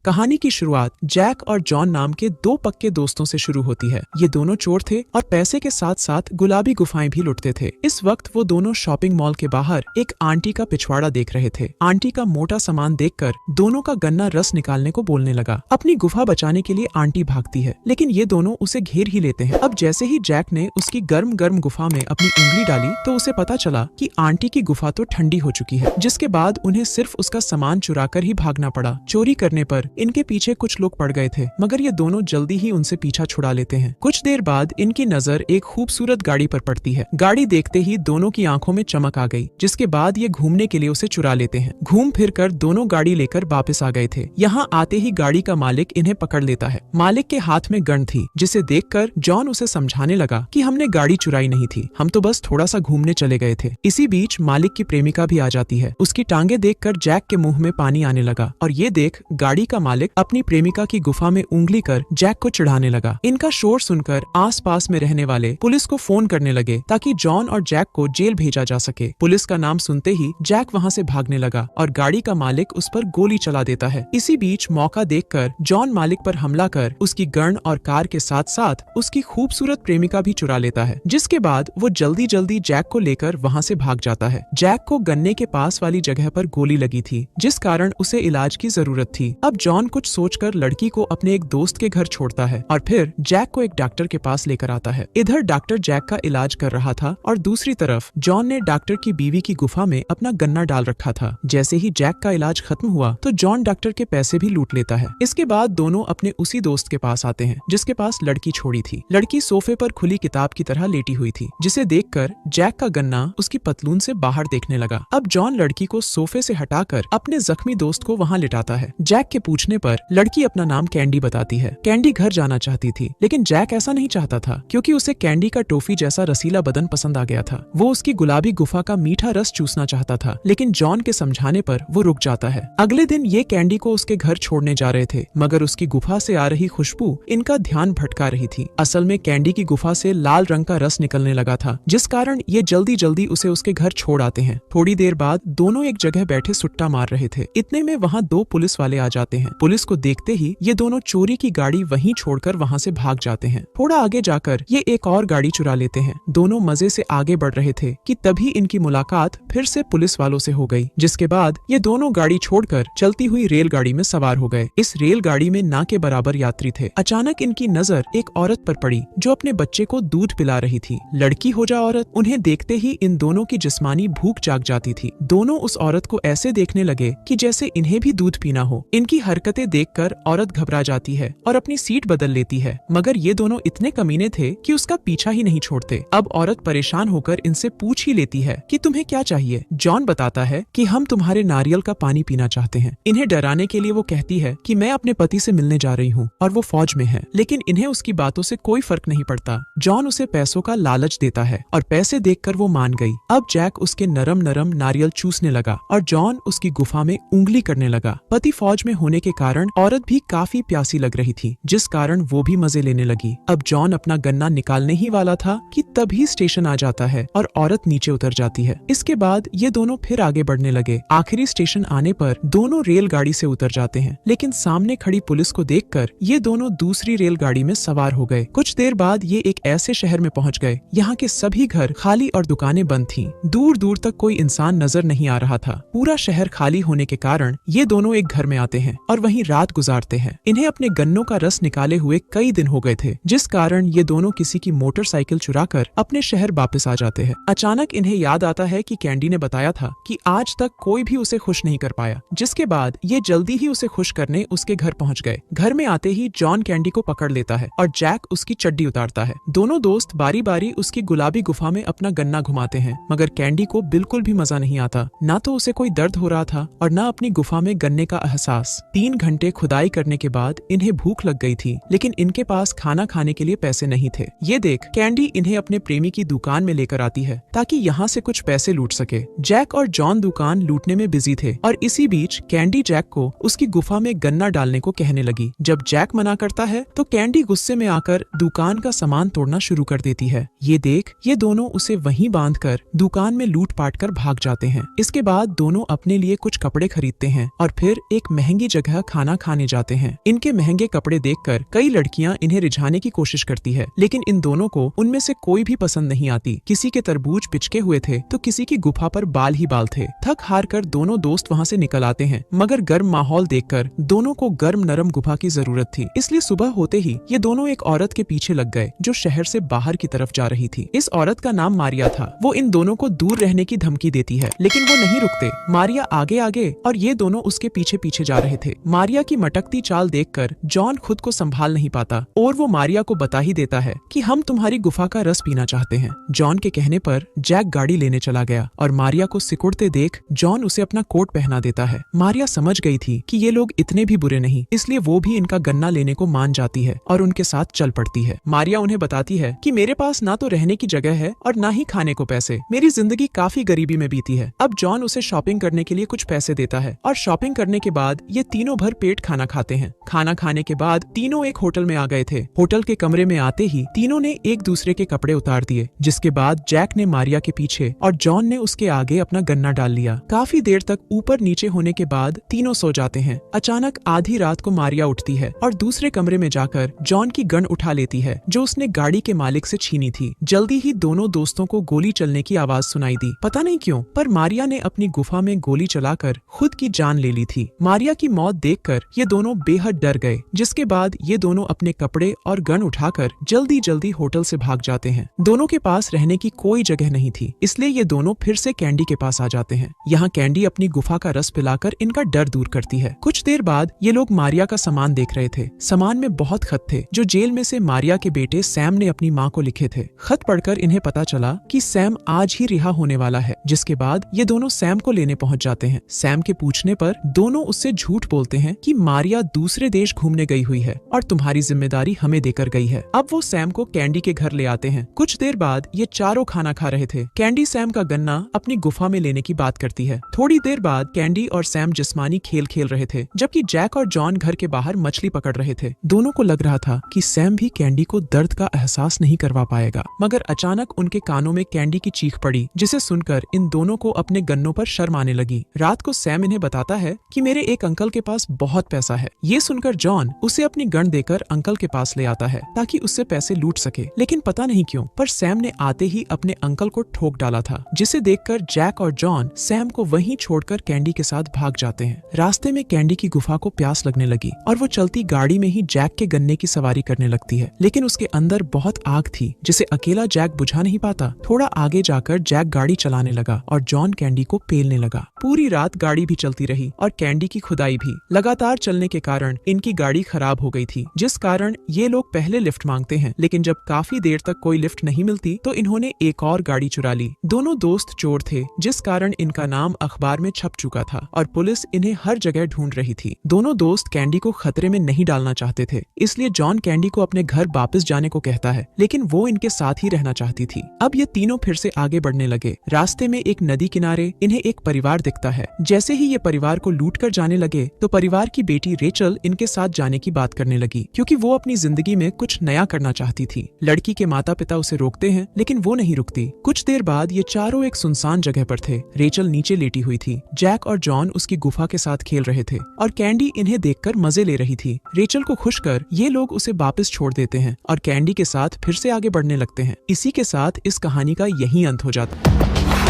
कहानी की शुरुआत जैक और जॉन नाम के दो पक्के दोस्तों से शुरू होती है। ये दोनों चोर थे और पैसे के साथ साथ गुलाबी गुफाएं भी लुटते थे। इस वक्त वो दोनों शॉपिंग मॉल के बाहर एक आंटी का पिछवाड़ा देख रहे थे। आंटी का मोटा सामान देखकर दोनों का गन्ना रस निकालने को बोलने लगा। अपनी गुफा बचाने के लिए आंटी भागती है, लेकिन ये दोनों उसे घेर ही लेते हैं। अब जैसे ही जैक ने उसकी गर्म गर्म गुफा में अपनी उंगली डाली तो उसे पता चला कि आंटी की गुफा तो ठंडी हो चुकी है, जिसके बाद उन्हें सिर्फ उसका सामान चुराकर ही भागना पड़ा। चोरी करने पर इनके पीछे कुछ लोग पड़ गए थे, मगर ये दोनों जल्दी ही उनसे पीछा छुड़ा लेते हैं। कुछ देर बाद इनकी नजर एक खूबसूरत गाड़ी पर पड़ती है। गाड़ी देखते ही दोनों की आंखों में चमक आ गई, जिसके बाद ये घूमने के लिए उसे चुरा लेते हैं। घूम फिर कर दोनों गाड़ी लेकर वापस आ गए थे। यहाँ आते ही गाड़ी का मालिक इन्हें पकड़ लेता है। मालिक के हाथ में गन थी, जिसे देखकर जॉन उसे समझाने लगा कि हमने गाड़ी चुराई नहीं थी, हम तो बस थोड़ा सा घूमने चले गए थे। इसी बीच मालिक की प्रेमिका भी आ जाती है। उसकी टांगे देखकर जैक के मुंह में पानी आने लगा और ये देख गाड़ी का मालिक अपनी प्रेमिका की गुफा में उंगली कर जैक को चिढ़ाने लगा। इनका शोर सुनकर आसपास में रहने वाले पुलिस को फोन करने लगे ताकि जॉन और जैक को जेल भेजा जा सके। पुलिस का नाम सुनते ही जैक वहां से भागने लगा और गाड़ी का मालिक उस पर गोली चला देता है। इसी बीच मौका देखकर जॉन मालिक पर हमला कर उसकी गन और कार के साथ साथ उसकी खूबसूरत प्रेमिका भी चुरा लेता है, जिसके बाद वो जल्दी जल्दी जैक को लेकर वहां से भाग जाता है। जैक को गन्ने के पास वाली जगह पर गोली लगी थी, जिस कारण उसे इलाज की जरूरत थी। अब जॉन कुछ सोचकर लड़की को अपने एक दोस्त के घर छोड़ता है और फिर जैक को एक डॉक्टर के पास लेकर आता है। इधर डॉक्टर जैक का इलाज कर रहा था और दूसरी तरफ जॉन ने डॉक्टर की बीवी की गुफा में अपना गन्ना डाल रखा था। जैसे ही जैक का इलाज खत्म हुआ तो जॉन डॉक्टर के पैसे भी लूट लेता है। इसके बाद दोनों अपने उसी दोस्त के पास आते हैं जिसके पास लड़की छोड़ी थी। लड़की सोफे पर खुली किताब की तरह लेटी हुई थी, जिसे देखकर जैक का गन्ना उसकी पतलून से बाहर देखने लगा। अब जॉन लड़की को सोफे से हटाकर अपने जख्मी दोस्त को वहां लिटाता है। जैक के पूछने पर लड़की अपना नाम कैंडी बताती है। कैंडी घर जाना चाहती थी, लेकिन जैक ऐसा नहीं चाहता था क्योंकि उसे कैंडी का टॉफी जैसा रसीला बदन पसंद आ गया था। वो उसकी गुलाबी गुफा का मीठा रस चूसना चाहता था, लेकिन जॉन के समझाने पर वो रुक जाता है। अगले दिन ये कैंडी को उसके घर छोड़ने जा रहे थे, मगर उसकी गुफा से आ रही खुशबू इनका ध्यान भटका रही थी। असल में कैंडी की गुफा से लाल रंग का रस निकलने लगा था, जिस कारण ये जल्दी जल्दी उसे उसके घर छोड़ आते हैं। थोड़ी देर बाद दोनों एक जगह बैठे सुट्टा मार रहे थे। इतने में वहाँ दो पुलिस वाले आ जाते हैं। पुलिस को देखते ही ये दोनों चोरी की गाड़ी वहीं छोड़कर वहाँ से भाग जाते हैं। थोड़ा आगे जाकर ये एक और गाड़ी चुरा लेते हैं। दोनों मजे से आगे बढ़ रहे थे कि तभी इनकी मुलाकात फिर से पुलिस वालों से हो गई, जिसके बाद ये दोनों गाड़ी छोड़कर चलती हुई रेलगाड़ी में सवार हो गए। इस रेलगाड़ी में ना के बराबर यात्री थे। अचानक इनकी नजर एक औरत पर पड़ी जो अपने बच्चे को दूध पिला रही थी। लड़की हो जा औरत। उन्हें देखते ही इन दोनों की जिस्मानी भूख जाग जाती थी। दोनों उस औरत को ऐसे देखने लगे कि जैसे इन्हें भी दूध पीना हो। इनकी हरकतें देखकर औरत घबरा जाती है और अपनी सीट बदल लेती है, मगर ये दोनों इतने कमीने थे कि उसका पीछा ही नहीं छोड़ते। अब औरत परेशान होकर इनसे पूछ ही लेती है कि तुम्हें क्या चाहिए। जॉन बताता है कि हम तुम्हारे नारियल का पानी पीना चाहते हैं। इन्हें डराने के लिए वो कहती है कि मैं अपने पति से मिलने जा रही हूँ और वो फौज में है, लेकिन इन्हें उसकी बातों से कोई फर्क नहीं पड़ता। जॉन उसे पैसों का लालच देता है और पैसे देखकर वो मान गई। अब जैक उसके नरम नरम नारियल चूसने लगा और जॉन उसकी गुफा में उंगली करने लगा। पति फौज में होने के कारण औरत भी काफी प्यासी लग रही थी, जिस कारण वो भी मजे लेने लगी। अब जॉन अपना गन्ना निकालने ही वाला था कि तभी स्टेशन आ जाता है और औरत नीचे उतर जाती है। इसके बाद ये दोनों फिर आगे बढ़ने लगे। आखिरी स्टेशन आने पर दोनों रेलगाड़ी से उतर जाते हैं, लेकिन सामने खड़ी पुलिस को देखकर ये दोनों दूसरी रेलगाड़ी में सवार हो गए। कुछ देर बाद ये एक ऐसे शहर में पहुंच गए यहाँ के सभी घर खाली और दुकानें बंद थीं। दूर दूर तक कोई इंसान नजर नहीं आ रहा था। पूरा शहर खाली होने के कारण ये दोनों एक घर में आते हैं और वहीं रात गुजारते हैं। इन्हें अपने गन्नों का रस निकाले हुए कई दिन हो गए थे, जिस कारण ये दोनों किसी की मोटरसाइकिल चुराकर अपने शहर वापस आ जाते हैं। अचानक इन्हें याद आता है कि कैंडी ने बताया था कि आज तक कोई भी उसे खुश नहीं कर पाया, जिसके बाद ये जल्दी ही उसे खुश करने उसके घर पहुंच गए। घर में आते ही जॉन कैंडी को पकड़ लेता है और जैक उसकी चड्डी उतारता है। दोनों दोस्त बारी बारी उसकी गुलाबी गुफा में अपना गन्ना घुमाते हैं, मगर कैंडी को बिल्कुल भी मजा नहीं आता। ना तो उसे कोई दर्द हो रहा था और ना अपनी गुफा में गन्ने का एहसास। 3 घंटे खुदाई करने के बाद इन्हें भूख लग गई थी, लेकिन इनके पास खाना खाने के लिए पैसे नहीं थे। ये देख कैंडी इन्हें अपने प्रेमी की दुकान में लेकर आती है ताकि यहाँ से कुछ पैसे लूट सके। जैक और जॉन दुकान लूटने में बिजी थे और इसी बीच कैंडी जैक को उसकी गुफा में गन्ना डालने को कहने लगी। जब जैक मना करता है तो कैंडी गुस्से में आकर दुकान का सामान तोड़ना शुरू कर देती है। ये देख ये दोनों उसे वहीं बांधकर दुकान में लूट पाट कर भाग जाते हैं। इसके बाद दोनों अपने लिए कुछ कपड़े खरीदते हैं और फिर एक महंगी जगह तरह खाना खाने जाते हैं। इनके महंगे कपड़े देखकर कई लड़कियां इन्हें रिझाने की कोशिश करती है, लेकिन इन दोनों को उनमें से कोई भी पसंद नहीं आती। किसी के तरबूज पिचके हुए थे तो किसी की गुफा पर बाल ही बाल थे। थक हार कर दोनों दोस्त वहाँ से निकल आते हैं, मगर गर्म माहौल देखकर दोनों को गर्म नरम गुफा की जरूरत थी। इसलिए सुबह होते ही ये दोनों एक औरत के पीछे लग गए जो शहर से बाहर की तरफ जा रही थी। इस औरत का नाम मारिया था। वो इन दोनों को दूर रहने की धमकी देती है, लेकिन वो नहीं रुकते। मारिया आगे आगे और ये दोनों उसके पीछे पीछे जा रहे थे। मारिया की मटकती चाल देखकर जॉन खुद को संभाल नहीं पाता और वो मारिया को बता ही देता है कि हम तुम्हारी गुफा का रस पीना चाहते हैं। जॉन के कहने पर जैक गाड़ी लेने चला गया और मारिया को सिकुड़ते देख जॉन उसे अपना कोट पहना देता है। मारिया समझ गई थी कि ये लोग इतने भी बुरे नहीं, इसलिए वो भी इनका गन्ना लेने को मान जाती है और उनके साथ चल पड़ती है। मारिया उन्हें बताती है कि मेरे पास ना तो रहने की जगह है और ना ही खाने को पैसे। मेरी जिंदगी काफी गरीबी में बीती है। अब जॉन उसे शॉपिंग करने के लिए कुछ पैसे देता है और शॉपिंग करने के बाद ये तीनों भर पेट खाना खाते हैं। खाना खाने के बाद तीनों एक होटल में आ गए थे। होटल के कमरे में आते ही तीनों ने एक दूसरे के कपड़े उतार दिए, जिसके बाद जैक ने मारिया के पीछे और जॉन ने उसके आगे अपना गन्ना डाल लिया। काफी देर तक ऊपर नीचे होने के बाद तीनों सो जाते हैं। अचानक आधी रात को मारिया उठती है और दूसरे कमरे में जाकर जॉन की गन उठा लेती है जो उसने गाड़ी के मालिक से छीनी थी। जल्दी ही दोनों दोस्तों को गोली चलने की आवाज सुनाई दी। पता नहीं क्यों, पर मारिया ने अपनी गुफा में गोली चलाकर खुद की जान ले ली थी। मारिया की मौत देखकर ये दोनों बेहद डर गए, जिसके बाद ये दोनों अपने कपड़े और गन उठाकर जल्दी जल्दी होटल से भाग जाते हैं। दोनों के पास रहने की कोई जगह नहीं थी, इसलिए ये दोनों फिर से कैंडी के पास आ जाते हैं। यहाँ कैंडी अपनी गुफा का रस पिलाकर इनका डर दूर करती है। कुछ देर बाद ये लोग मारिया का सामान देख रहे थे। सामान में बहुत खत थे जो जेल में से मारिया के बेटे सैम ने अपनी माँ को लिखे थे। खत पढ़कर इन्हें पता चला कि सैम आज ही रिहा होने वाला है, जिसके बाद ये दोनों सैम को लेने पहुंच जाते हैं। सैम के पूछने पर दोनों उससे झूठ बोलते हैं कि मारिया दूसरे देश घूमने गई हुई है और तुम्हारी जिम्मेदारी हमें देकर गई है। अब वो सैम को कैंडी के घर ले आते हैं। कुछ देर बाद ये चारों खाना खा रहे थे। कैंडी सैम का गन्ना अपनी गुफा में लेने की बात करती है। थोड़ी देर बाद कैंडी और सैम जिस्मानी खेल खेल रहे थे, जबकि जैक और जॉन घर के बाहर मछली पकड़ रहे थे। दोनों को लग रहा था कि सैम भी कैंडी को दर्द का एहसास नहीं करवा पाएगा, मगर अचानक उनके कानों में कैंडी की चीख पड़ी, जिसे सुनकर इन दोनों को अपने गन्नों पर शर्म आने लगी। रात को सैम इन्हें बताता है कि मेरे एक अंकल के पास बहुत पैसा है। ये सुनकर जॉन उसे अपनी गन देकर अंकल के पास ले आता है ताकि उससे पैसे लूट सके, लेकिन पता नहीं क्यों पर सैम ने आते ही अपने अंकल को ठोक डाला था, जिसे देखकर जैक और जॉन सैम को वहीं छोड़कर कैंडी के साथ भाग जाते हैं। रास्ते में कैंडी की गुफा को प्यास लगने लगी और वो चलती गाड़ी में ही जैक के गन्ने की सवारी करने लगती है, लेकिन उसके अंदर बहुत आग थी जिसे अकेला जैक बुझा नहीं पाता। थोड़ा आगे जाकर जैक गाड़ी चलाने लगा और जॉन कैंडी को पेलने लगा। पूरी रात गाड़ी भी चलती रही और कैंडी की खुदाई भी। लगातार चलने के कारण इनकी गाड़ी खराब हो गई थी, जिस कारण ये लोग पहले लिफ्ट मांगते हैं, लेकिन जब काफी देर तक कोई लिफ्ट नहीं मिलती तो इन्होंने एक और गाड़ी चुरा ली। दोनों दोस्त चोर थे, जिस कारण इनका नाम अखबार में छप चुका था और पुलिस इन्हें हर जगह ढूंढ रही थी। दोनों दोस्त कैंडी को खतरे में नहीं डालना चाहते थे, इसलिए जॉन कैंडी को अपने घर वापस जाने को कहता है, लेकिन वो इनके साथ ही रहना चाहती थी। अब ये तीनों फिर से आगे बढ़ने लगे। रास्ते में एक नदी किनारे इन्हें एक परिवार दिखता है। जैसे ही ये परिवार को लूट कर जाने लगे तो परिवार की बेटी रेचल इनके साथ जाने की बात करने लगी, क्योंकि वो अपनी जिंदगी में कुछ नया करना चाहती थी। लड़की के माता पिता उसे रोकते हैं, लेकिन वो नहीं रुकती। कुछ देर बाद ये चारों एक सुनसान जगह पर थे। रेचल नीचे लेटी हुई थी। जैक और जॉन उसकी गुफा के साथ खेल रहे थे और कैंडी इन्हें देखकर मजे ले रही थी। रेचल को खुश कर ये लोग उसे वापस छोड़ देते हैं और कैंडी के साथ फिर से आगे बढ़ने लगते हैं। इसी के साथ इस कहानी का यही अंत हो जाता है।